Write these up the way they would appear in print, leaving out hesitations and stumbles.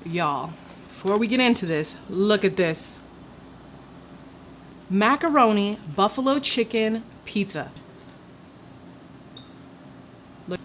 Y'all, before we get into this, look at this. Macaroni buffalo chicken pizza. Look.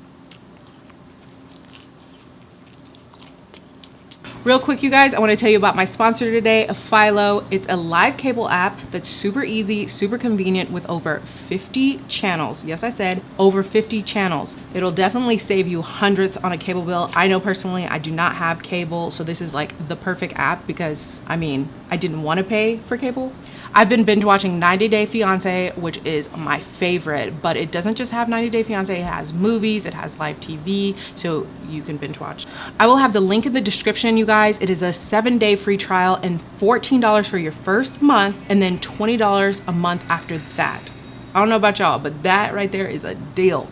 Real quick, you guys, I want to tell you about my sponsor today, Philo. It's a live cable app that's super easy, super convenient with over 50 channels. Yes, I said over 50 channels. It'll definitely save you hundreds on a cable bill. I know personally I do not have cable, so this is like the perfect app because, I mean, I didn't want to pay for cable. I've been binge watching 90 Day Fiance, which is my favorite, but it doesn't just have 90 Day Fiance, it has movies, it has live TV, so you can binge watch. I will have the link in the description, you guys. It is a 7-day free trial and $14 for your first month, and then $20 a month after that. I don't know about y'all, but that right there is a deal.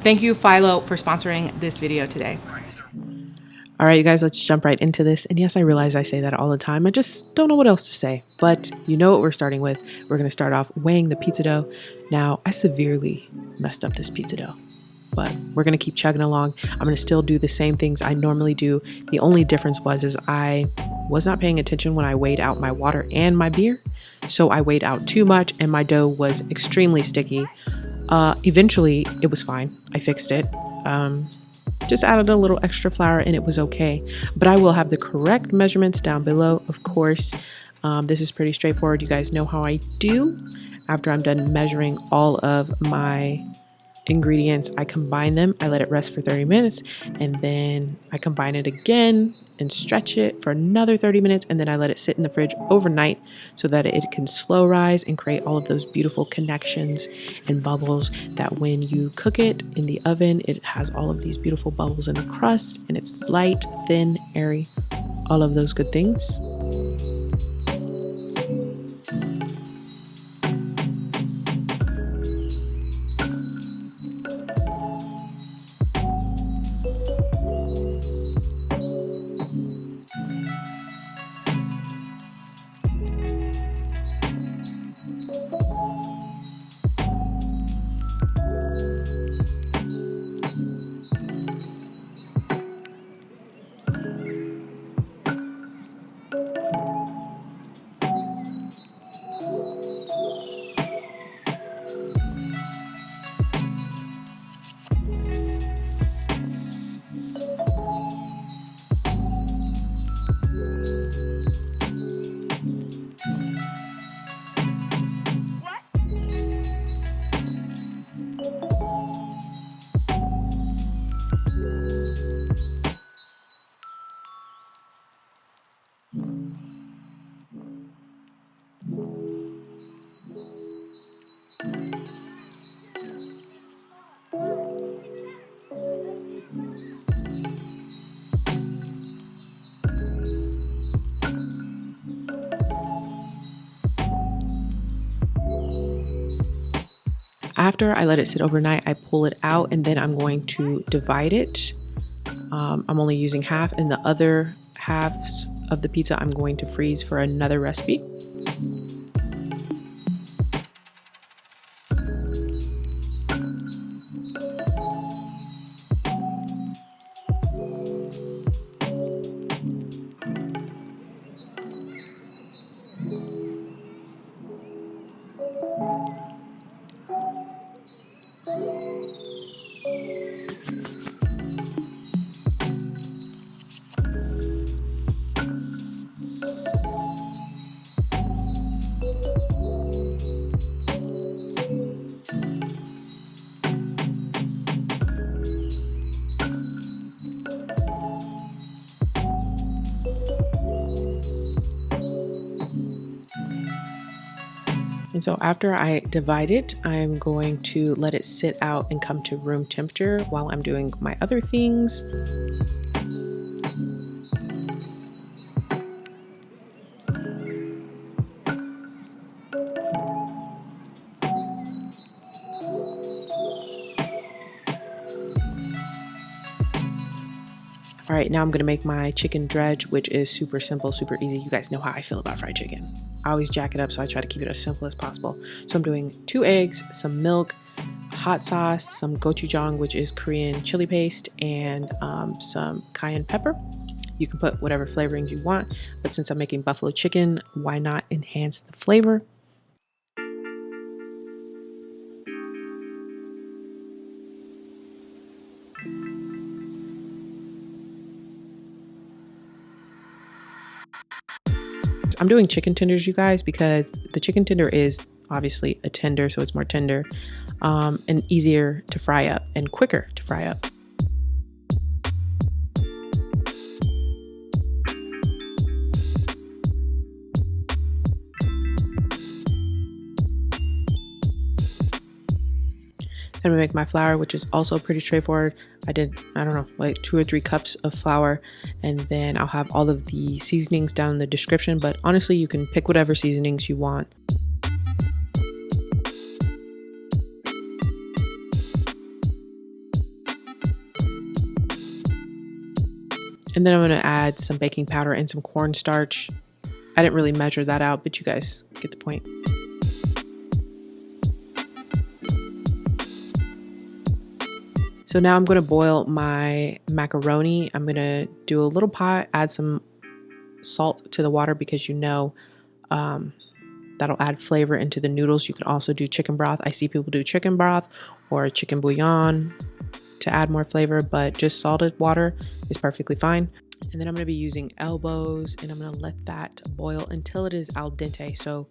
Thank you, Philo, for sponsoring this video today. All right, you guys, let's jump right into this. And yes, I realize I say that all the time. I just don't know what else to say. But you know what we're starting with. We're going to start off weighing the pizza dough. Now, I severely messed up this pizza dough, but we're going to keep chugging along. I'm going to still do the same things I normally do. The only difference is I was not paying attention when I weighed out my water and my beer. So I weighed out too much and my dough was extremely sticky. Eventually, it was fine. I fixed it. Just added a little extra flour and it was okay. But I will have the correct measurements down below, of course. This is pretty straightforward. You guys know how I do. After I'm done measuring all of my ingredients, I combine them. I let it rest for 30 minutes and then I combine it again and stretch it for another 30 minutes, and then I let it sit in the fridge overnight so that it can slow rise and create all of those beautiful connections and bubbles that when you cook it in the oven, it has all of these beautiful bubbles in the crust and it's light, thin, airy, all of those good things. After I let it sit overnight, I pull it out and then I'm going to divide it. I'm only using half, and the other halves of the pizza I'm going to freeze for another recipe. And so after I divide it, I'm going to let it sit out and come to room temperature while I'm doing my other things. All right, now I'm gonna make my chicken dredge, which is super simple, super easy. You guys know how I feel about fried chicken. I always jack it up, so I try to keep it as simple as possible. So I'm doing 2 eggs, some milk, hot sauce, some gochujang, which is Korean chili paste, and some cayenne pepper. You can put whatever flavorings you want, but since I'm making buffalo chicken, why not enhance the flavor? I'm doing chicken tenders, you guys, because the chicken tender is obviously a tender, so it's more tender and easier to fry up and quicker to fry up. I'm gonna make my flour, which is also pretty straightforward. I don't know, like 2 or 3 cups of flour, and then I'll have all of the seasonings down in the description, but honestly, you can pick whatever seasonings you want. And then I'm gonna add some baking powder and some cornstarch. I didn't really measure that out, but you guys get the point. So now I'm going to boil my macaroni. I'm going to do a little pot, add some salt to the water because that'll add flavor into the noodles. You can also do chicken broth. I see people do chicken broth or chicken bouillon to add more flavor, but just salted water is perfectly fine. And then I'm going to be using elbows, and I'm going to let that boil until it is al dente. So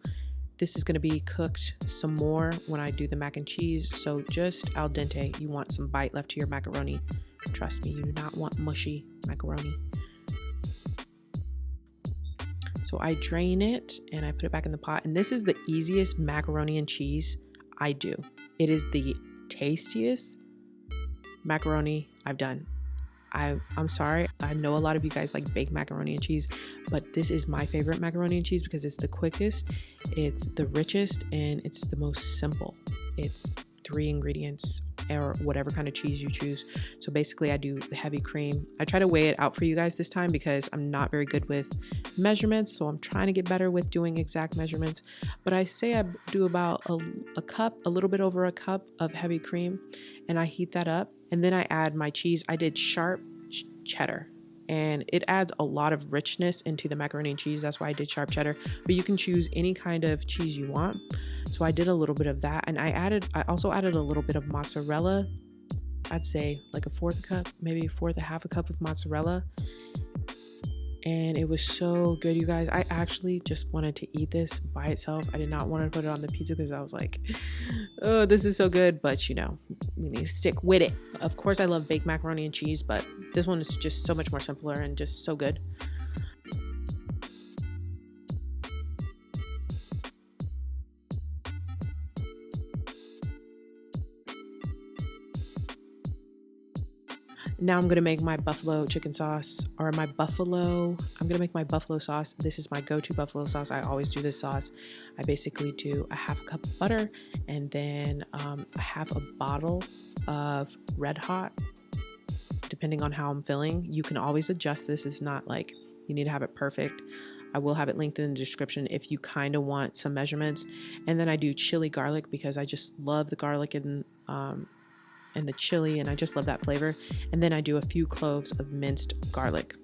this is going to be cooked some more when I do the mac and cheese. So just al dente. You want some bite left to your macaroni. Trust me, you do not want mushy macaroni. So I drain it and I put it back in the pot. And this is the easiest macaroni and cheese I do. It is the tastiest macaroni I've done. I'm sorry, I know a lot of you guys like baked macaroni and cheese, but this is my favorite macaroni and cheese because it's the quickest, it's the richest, and it's the most simple. It's 3 ingredients or whatever kind of cheese you choose. So basically I do the heavy cream. I try to weigh it out for you guys this time because I'm not very good with measurements, so I'm trying to get better with doing exact measurements. But I say I do about a cup, a little bit over a cup of heavy cream, and I heat that up. And then I add my cheese. I did sharp cheddar, and it adds a lot of richness into the macaroni and cheese. That's why I did sharp cheddar, but you can choose any kind of cheese you want. So I did a little bit of that, and I also added a little bit of mozzarella. I'd say like a 1/4 cup, maybe 1/4 cup of mozzarella. And it was so good, you guys. I actually just wanted to eat this by itself. I did not want to put it on the pizza because I was like, oh, this is so good. But you know, we need to stick with it. Of course, I love baked macaroni and cheese, but this one is just so much more simpler and just so good. Now I'm going to make my buffalo chicken sauce, or I'm going to make my buffalo sauce. This is my go-to buffalo sauce. I always do this sauce. I basically do a 1/2 cup of butter and then a 1/2 bottle of Red Hot, depending on how I'm feeling. You can always adjust this. It's not like you need to have it perfect. I will have it linked in the description if you kind of want some measurements. And then I do chili garlic because I just love the garlic and the chili, and I just love that flavor. And then I do a few cloves of minced garlic.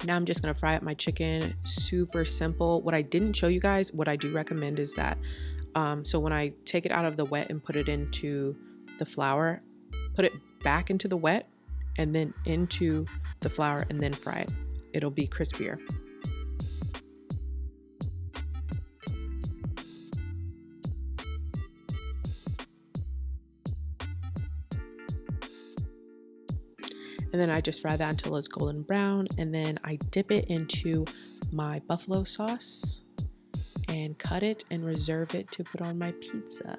Now I'm just gonna fry up my chicken. Super simple. What I didn't show you guys, what I do recommend is that so when I take it out of the wet and put it into the flour, put it back into the wet and then into the flour and then fry it. It'll be crispier. And then I just fry that until it's golden brown, and then I dip it into my buffalo sauce and cut it and reserve it to put on my pizza.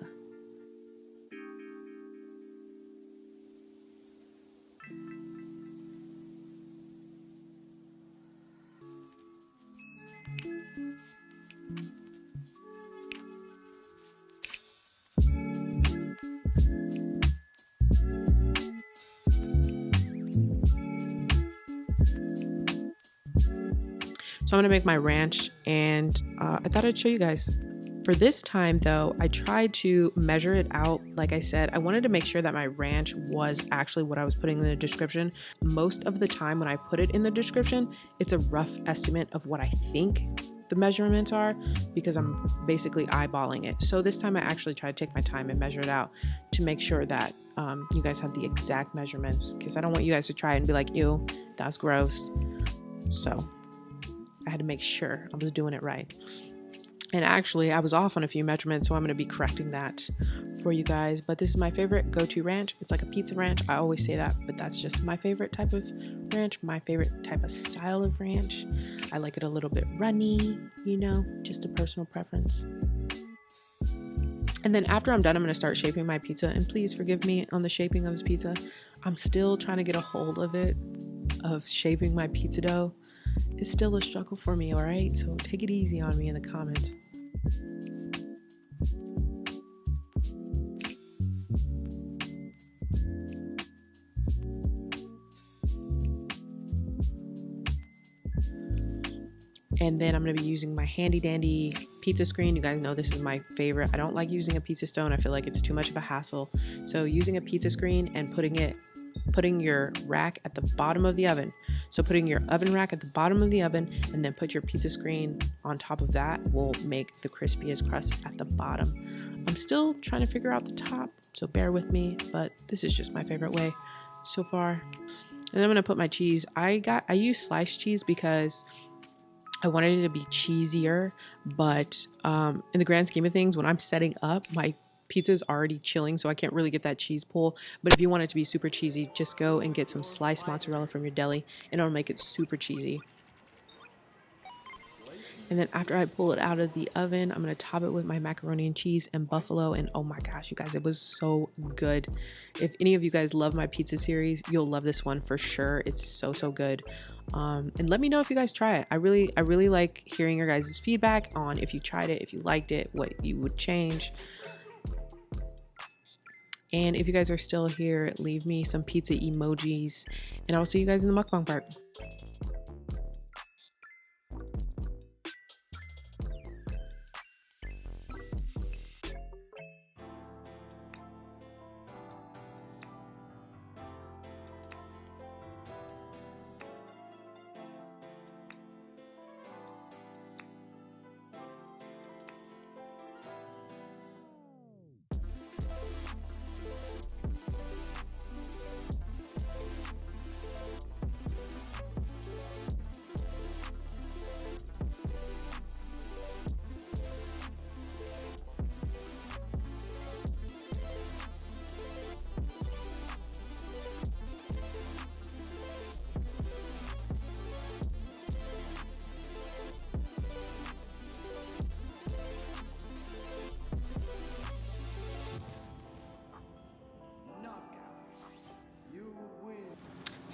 So I'm gonna make my ranch, and I thought I'd show you guys. For this time though, I tried to measure it out. Like I said, I wanted to make sure that my ranch was actually what I was putting in the description. Most of the time when I put it in the description, it's a rough estimate of what I think the measurements are, because I'm basically eyeballing it. So this time I actually tried to take my time and measure it out to make sure that you guys have the exact measurements, because I don't want you guys to try and be like, ew, that's gross. So I had to make sure I was doing it right. And actually, I was off on a few measurements, so I'm going to be correcting that for you guys. But this is my favorite go-to ranch. It's like a pizza ranch. I always say that, but that's just my favorite type of ranch, my favorite type of style of ranch. I like it a little bit runny, you know, just a personal preference. And then after I'm done, I'm going to start shaping my pizza. And please forgive me on the shaping of this pizza. I'm still trying to get a hold of it, of shaping my pizza dough. It's still a struggle for me, all right? So take it easy on me in the comments. And then I'm going to be using my handy dandy pizza screen. You guys know this is my favorite. I don't like using a pizza stone. I feel like it's too much of a hassle. So using a pizza screen and putting your rack at the bottom of the oven. So putting your oven rack at the bottom of the oven and then put your pizza screen on top of that will make the crispiest crust at the bottom. I'm still trying to figure out the top, so bear with me, but this is just my favorite way so far. And I'm gonna put my cheese. I use sliced cheese because I wanted it to be cheesier, but in the grand scheme of things, when I'm setting up, my pizza's already chilling, so I can't really get that cheese pull. But if you want it to be super cheesy, just go and get some sliced mozzarella from your deli, and it'll make it super cheesy. And then after I pull it out of the oven, I'm going to top it with my macaroni and cheese and buffalo. And oh my gosh, you guys, it was so good. If any of you guys love my pizza series, you'll love this one for sure. It's so good. And let me know if you guys try it. I really like hearing your guys' feedback on if you tried it, if you liked it, what you would change. And if you guys are still here, leave me some pizza emojis, and I will see you guys in the mukbang part.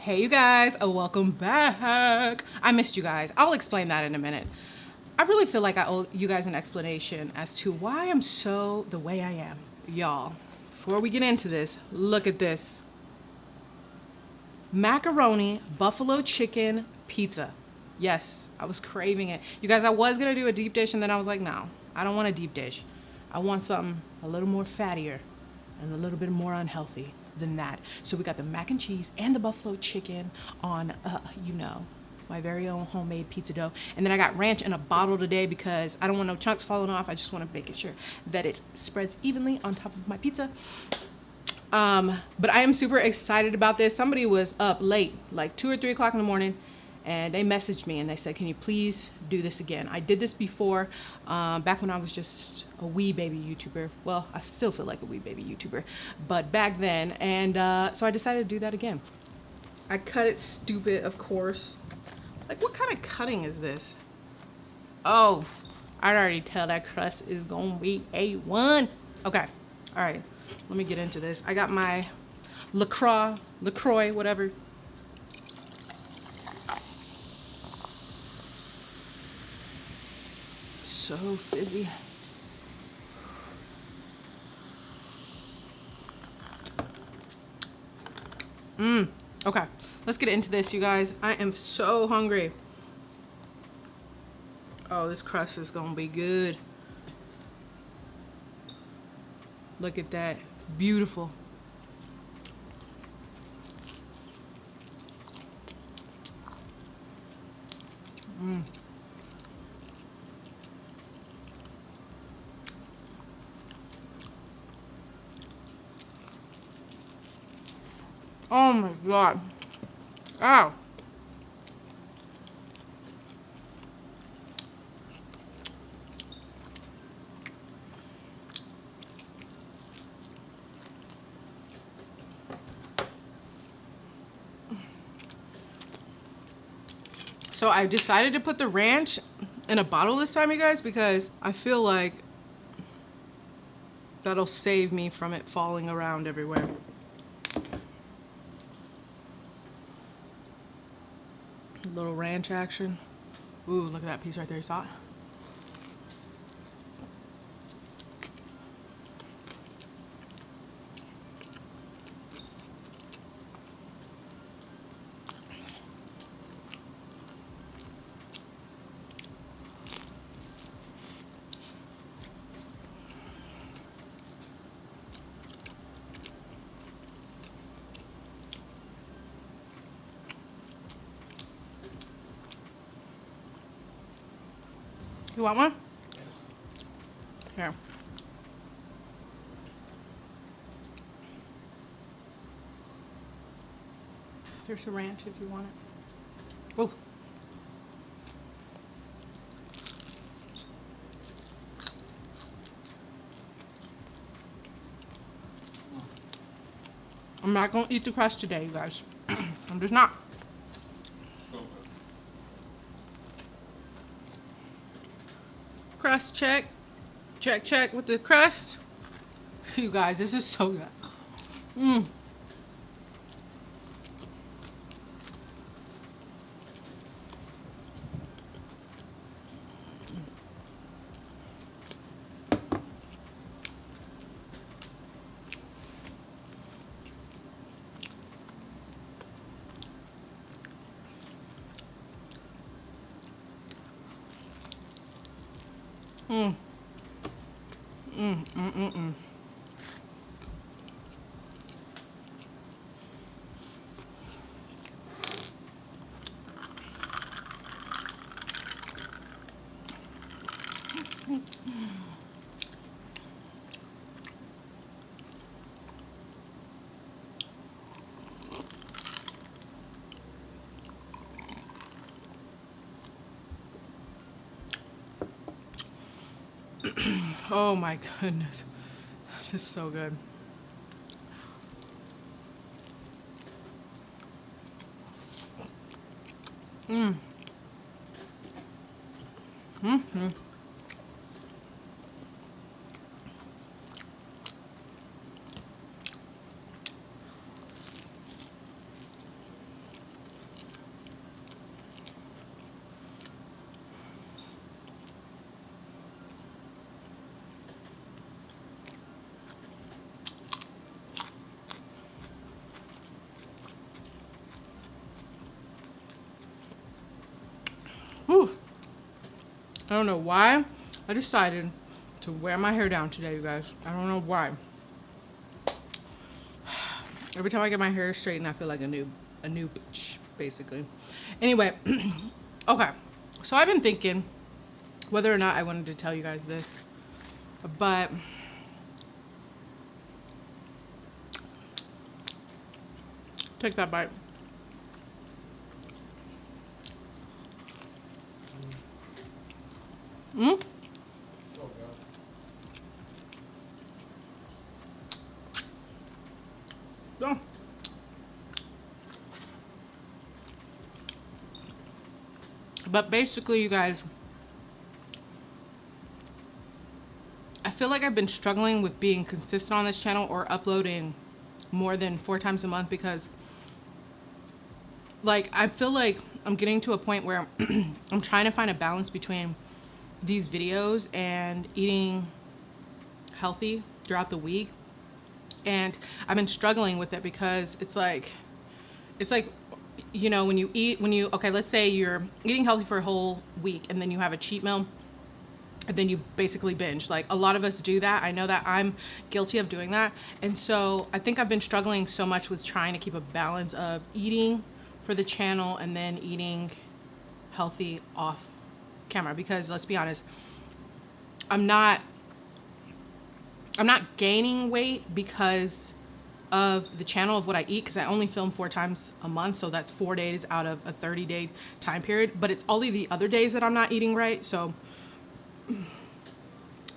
Hey you guys, welcome back. I missed you guys. I'll explain that in a minute. I really feel like I owe you guys an explanation as to why I'm so the way I am. Y'all, before we get into this, look at this. Macaroni, buffalo chicken, pizza. Yes, I was craving it. You guys, I was gonna do a deep dish and then I was like, no, I don't want a deep dish. I want something a little more fattier and a little bit more unhealthy than that. So we got the mac and cheese and the buffalo chicken on, you know, my very own homemade pizza dough. And then I got ranch in a bottle today because I don't want no chunks falling off. I just want to make sure that it spreads evenly on top of my pizza. But I am super excited about this. Somebody was up late, like 2 or 3 o'clock in the morning, and they messaged me and they said, can you please do this again? I did this before, back when I was just a wee baby YouTuber. Well, I still feel like a wee baby YouTuber, but back then. And so I decided to do that again. I cut it stupid, of course. Like, what kind of cutting is this? Oh, I'd already tell that crust is gonna be A1. Okay, all right, let me get into this. I got my LaCroix, whatever. So fizzy. Okay, let's get into this, you guys. I am so hungry. Oh, this crust is gonna be good. Look at that. Beautiful. Oh my god. Ow. So I decided to put the ranch in a bottle this time, you guys, because I feel like that'll save me from it falling around everywhere. Little ranch action. Ooh, look at that piece right there. You saw it? You want one? Yes. Here. There's a ranch if you want it. Oh. I'm not gonna eat the crust today, you guys. I'm just not. Crust check. Check, check with the crust. You guys, this is so good. Mmm. Mmm. Mmm, mmm, mmm, mmm. Oh my goodness. It's so good. Mmm. Mm-hmm. Whew. I don't know why I decided to wear my hair down today, you guys. I don't know why. Every time I get my hair straightened, I feel like a noob, basically. Anyway, okay. So I've been thinking whether or not I wanted to tell you guys this, but take that bite. Mm? So good. Oh. But basically, you guys, I feel like I've been struggling with being consistent on this channel or uploading more than 4 times a month because, like, I feel like I'm getting to a point where I'm trying to find a balance between these videos and eating healthy throughout the week. And I've been struggling with it because it's like you know, when you eat, okay, let's say you're eating healthy for a whole week and then you have a cheat meal and then you basically binge. Like, a lot of us do that. I know that I'm guilty of doing that. And so I think I've been struggling so much with trying to keep a balance of eating for the channel and then eating healthy off camera, because let's be honest, I'm not gaining weight because of the channel, of what I eat, because I only film 4 times a month, so that's 4 days out of a 30-day time period. But it's only the other days that I'm not eating right. So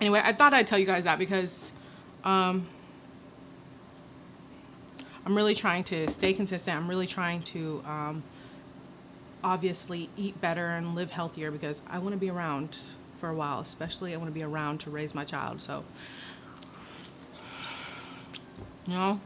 anyway, I thought I'd tell you guys that because I'm really trying to stay consistent. I'm really trying to obviously eat better and live healthier, because I want to be around for a while. Especially I want to be around to raise my child. So, you know,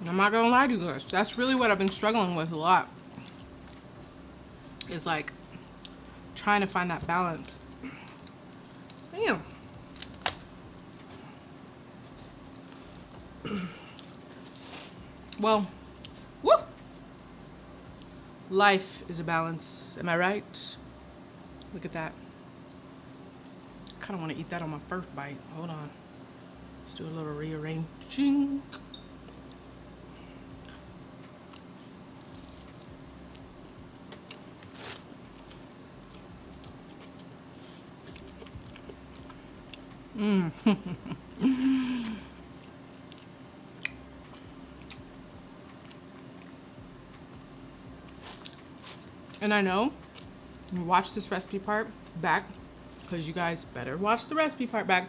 I'm not gonna lie to you guys, that's really what I've been struggling with a lot, is like trying to find that balance. Damn. Well, woo! Life is a balance, am I right? Look at that. I kind of want to eat that on my first bite. Hold on. Let's do a little rearranging. And I know you watch this recipe part back, because you guys better watch the recipe part back.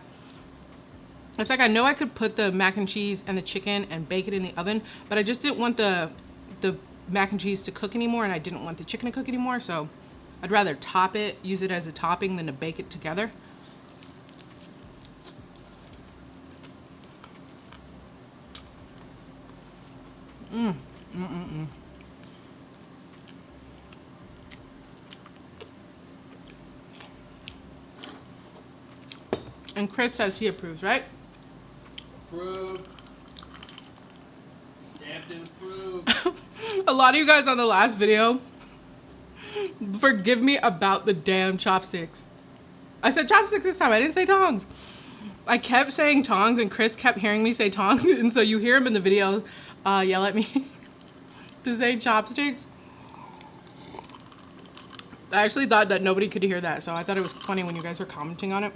It's like, I know I could put the mac and cheese and the chicken and bake it in the oven, but I just didn't want the mac and cheese to cook anymore, and I didn't want the chicken to cook anymore, so I'd rather top it, use it as a topping, than to bake it together. And Chris says he approves, right? Approved. Stamped and approved. A lot of you guys on the last video, forgive me about the damn chopsticks. I said chopsticks this time, I didn't say tongs. I kept saying tongs and Chris kept hearing me say tongs, and so you hear him in the video yell at me to say chopsticks. I actually thought that nobody could hear that, so I thought it was funny when you guys were commenting on it.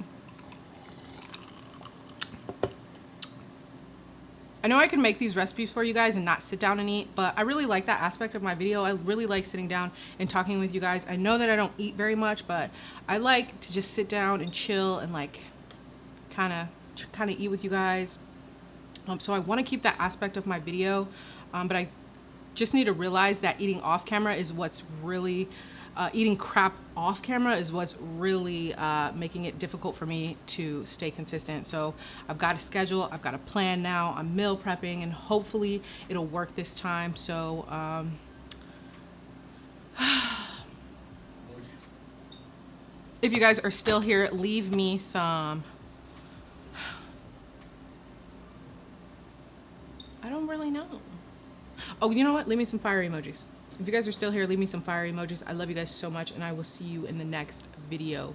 I know I can make these recipes for you guys and not sit down and eat, but I really like that aspect of my video. I really like sitting down and talking with you guys. I know that I don't eat very much, but I like to just sit down and chill and like kind of eat with you guys. So I want to keep that aspect of my video, but I just need to realize that eating off camera is what's really eating crap off camera is what's really making it difficult for me to stay consistent. So I've got a schedule, I've got a plan now, I'm meal prepping, and hopefully it'll work this time. So if you guys are still here, leave me some, I don't really know. Oh, you know what? Leave me some fire emojis. If you guys are still here, leave me some fire emojis. I love you guys so much, and I will see you in the next video.